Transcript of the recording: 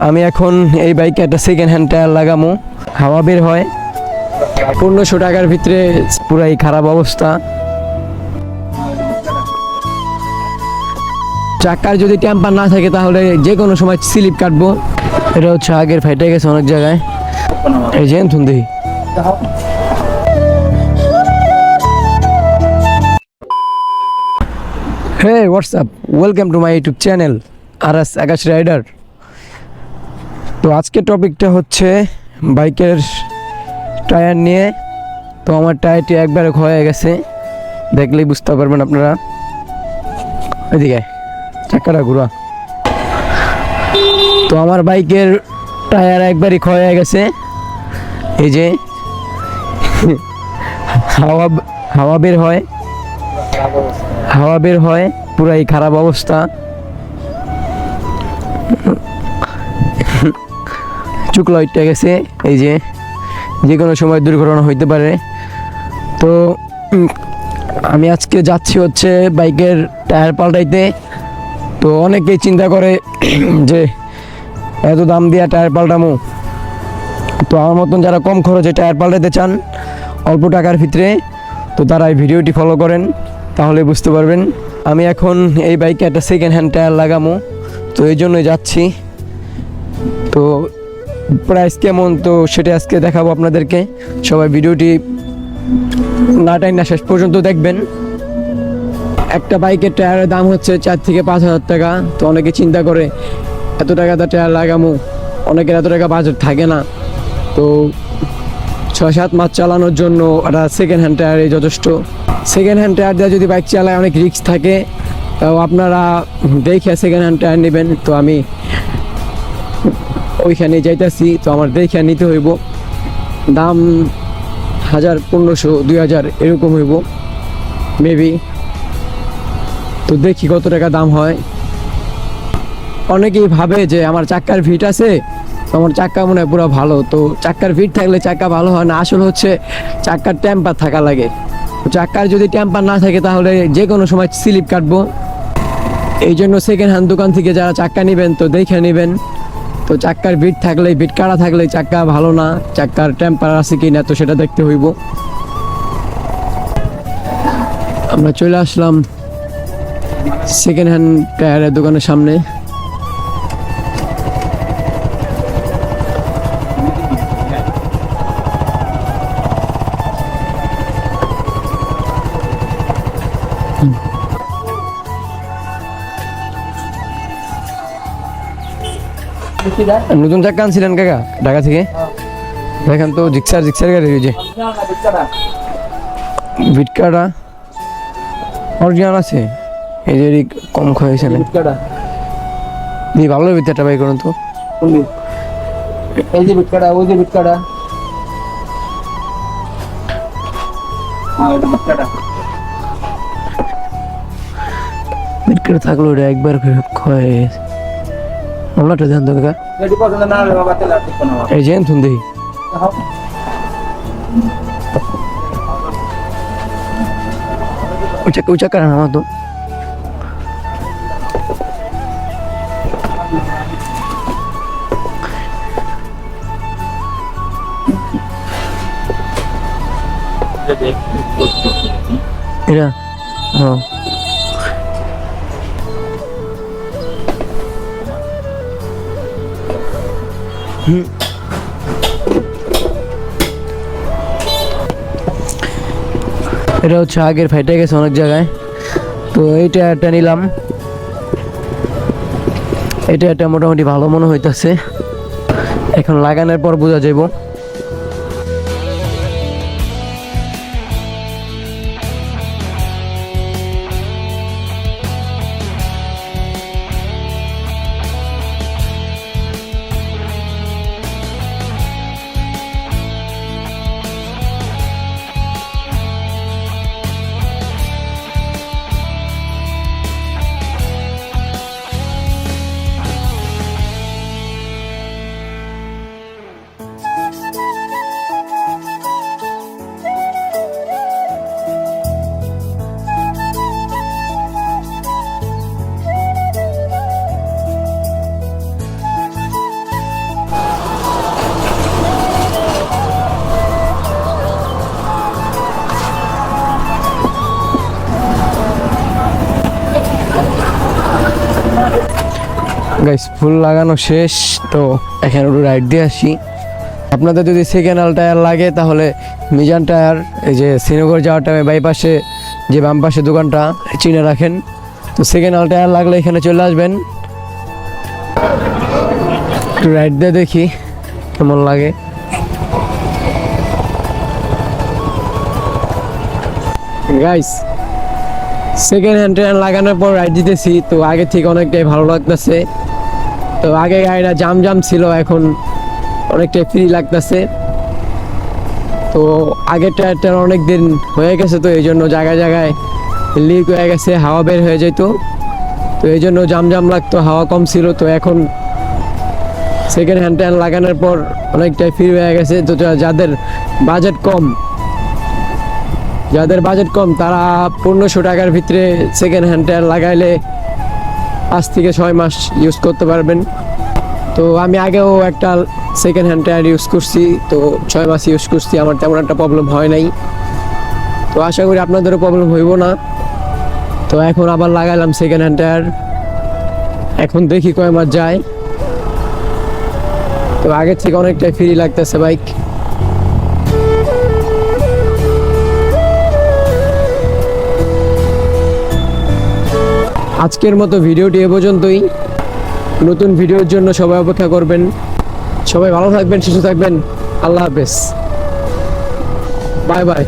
আমি এখন এই বাইকে একটা সেকেন্ড হ্যান্ড টায়ার লাগামো, হাওয়া বের হয়। 1500 টাকার ভিতরে পুরাই খারাপ অবস্থা। চাকার যদি টেম্পার না থাকে তাহলে যে কোনো সময় স্লিপ কাটবো। এটা হচ্ছে আগের ফাইটে গেছে অনেক জায়গায়, এই যে এনথুন দেখি। Hey WhatsApp, welcome to my YouTube channel RS Akash rider. তো আজকের টপিকটা হচ্ছে বাইকের টায়ার নিয়ে। তো আমার টায়ারটি একবারে ক্ষয়ে গেছে, দেখলেই বুঝতে পারবেন আপনারা। এদিকে চাকাটা ঘুরা। তো আমার বাইকের টায়ার একবারই ক্ষয়ে গেছে, এই যে হাওয়া বের হয়, পুরাই খারাপ অবস্থা। চুক লাইটটা গেছে, এই যে কোনো সময় দুর্ঘটনা হইতে পারে। তো আমি আজকে যাচ্ছি হচ্ছে বাইকের টায়ার পাল্টাইতে। তো অনেকেই চিন্তা করে যে এত দাম দিয়ে টায়ার পাল্টামো। তো আমার মতন যারা কম খরচে টায়ার পাল্টাতে চান অল্প টাকার ভিতরে, তো তারা এই ভিডিওটি ফলো করেন, তাহলে বুঝতে পারবেন। আমি এখন এই বাইকে একটা সেকেন্ড হ্যান্ড টায়ার লাগামো, তো এই জন্যই যাচ্ছি। তো প্রাইস কেমন তো সেটা আজকে দেখাবো আপনাদেরকে। সবাই ভিডিওটি না টাইম না শেষ পর্যন্ত দেখবেন। একটা বাইকের টায়ারের দাম হচ্ছে 4 থেকে 5 হাজার টাকা। তো অনেকে চিন্তা করে এত টাকা দা টায়ার লাগামো, অনেকের এত টাকা বাজেট থাকে না। তো 6-7 মাস চালানোর জন্য একটা সেকেন্ড হ্যান্ড টায়ারই যথেষ্ট। সেকেন্ড হ্যান্ড টায়ার দিয়ে যদি বাইক চালায় অনেক রিস্ক থাকে, তাও আপনারা দেখে সেকেন্ড হ্যান্ড টায়ার নেবেন। তো আমি ওইখানে যাইতেছি, তো আমার দেখে নিতে হইব। দাম 1000, 1500, 2000 এরকম হইব মেবি। তো দেখি কত টাকা দাম হয়। অনেকেই ভাবে যে আমার চাক্কার ফিট আছে, আমার চাক্কা মনে হয় পুরো ভালো। তো চাক্কার ফিট থাকলে চাক্কা ভালো হয় না, আসলে হচ্ছে চাক্কার টেম্পার থাকা লাগে। চাক্কার যদি টেম্পার না থাকে তাহলে যে কোনো সময় স্লিপ কাটবো। এই জন্য সেকেন্ড হ্যান্ড দোকান থেকে যারা চাক্কা নেবেন তো দেখে নেবেন। তো চাক্কার বিট থাকলে, বিট কাটা থাকলে চাক্কা ভালো না, চাক্কার টেম্পার আছে কি না তো সেটা দেখতে হইব। আমরা চলে আসলাম সেকেন্ড হ্যান্ড টায়ারের দোকানের সামনে। নতুন চাক্কা আনছিলেন কাকা ঢাকা থেকে? দেখেন তো জিক্সার গাড়ি, যে বিটকাটা অরিজিনাল আছে, এই যে কম খয়েছে না দিয়ে ভালো বিদ্যাটা বাই করুন তো। এই যে বিটকাটা, ওই যে বিটকাটা, বিটকাটা থাকলো ওটা একবার ক্ষয়ে গেছে। আমলাটা জানতো কাকা, এই যে শুন দেখি। ওই চাকা আমার তো এরা হ্যাঁ এটা হচ্ছে আগের ফাইটে গেছে অনেক জায়গায়। তো এই টায়ারটা নিলাম, এই টায়ারটা মোটামুটি ভালো মনে হইতেছে। এখন লাগানোর পর বোঝা যাইব। গাইস ফুল লাগানো শেষ, তো এখানে একটু রাইড দিয়ে আসি। আপনাদের যদি সেকেন্ড হ্যান্ড টায়ার লাগে তাহলে মিজান টায়ার, এই যে শ্রীনগর যাওয়ার টাইমে বাইপাসে যে বাম পাশে দোকানটা চিনে রাখেন। তো সেকেন্ড হ্যান্ড টায়ার লাগলে এখানে চলে আসবেন। একটু রাইড দিয়ে দেখি কেমন লাগে। গাইস সেকেন্ড হ্যান্ড টায়ার লাগানোর পর রাইড দিতেছি, তো আগে থেকে অনেকটাই ভালো লাগতেছে। তো আগে গাড়িটা জাম জাম ছিল, এখন অনেকটাই ফ্রি লাগতেছে। তো আগের টায়ারটা অনেক দিন হয়ে গেছে, তো এই জন্য জায়গায় জায়গায় লিক হয়ে গেছে, হাওয়া বের হয়ে যেত, তো এই জন্য জাম জাম লাগতো, হাওয়া কম ছিল। তো এখন সেকেন্ড হ্যান্ড টায়ার লাগানোর পর অনেকটাই ফ্রি হয়ে গেছে। তো যাদের বাজেট কম তারা 1500 টাকার ভিতরে সেকেন্ড হ্যান্ড টায়ার লাগাইলে 5 থেকে 6 মাস ইউজ করতে পারবেন। তো আমি আগেও একটা সেকেন্ড হ্যান্ড টায়ার ইউজ করছি, তো 6 মাস ইউজ করছি, আমার তেমন একটা প্রবলেম হয় নাই। তো আশা করি আপনাদেরও প্রবলেম হইব না। তো এখন আবার লাগাইলাম সেকেন্ড হ্যান্ড টায়ার, এখন দেখি কয় মাস যায়। তো আগের থেকে অনেকটাই ফ্রি লাগতেছে বাইক। আজকের মতো ভিডিওটি এ পর্যন্তই। নতুন ভিডিওর জন্য সবাই অপেক্ষা করবেন। সবাই ভালো থাকবেন, সুস্থ থাকবেন। আল্লাহ হাফেজ, বাই বাই।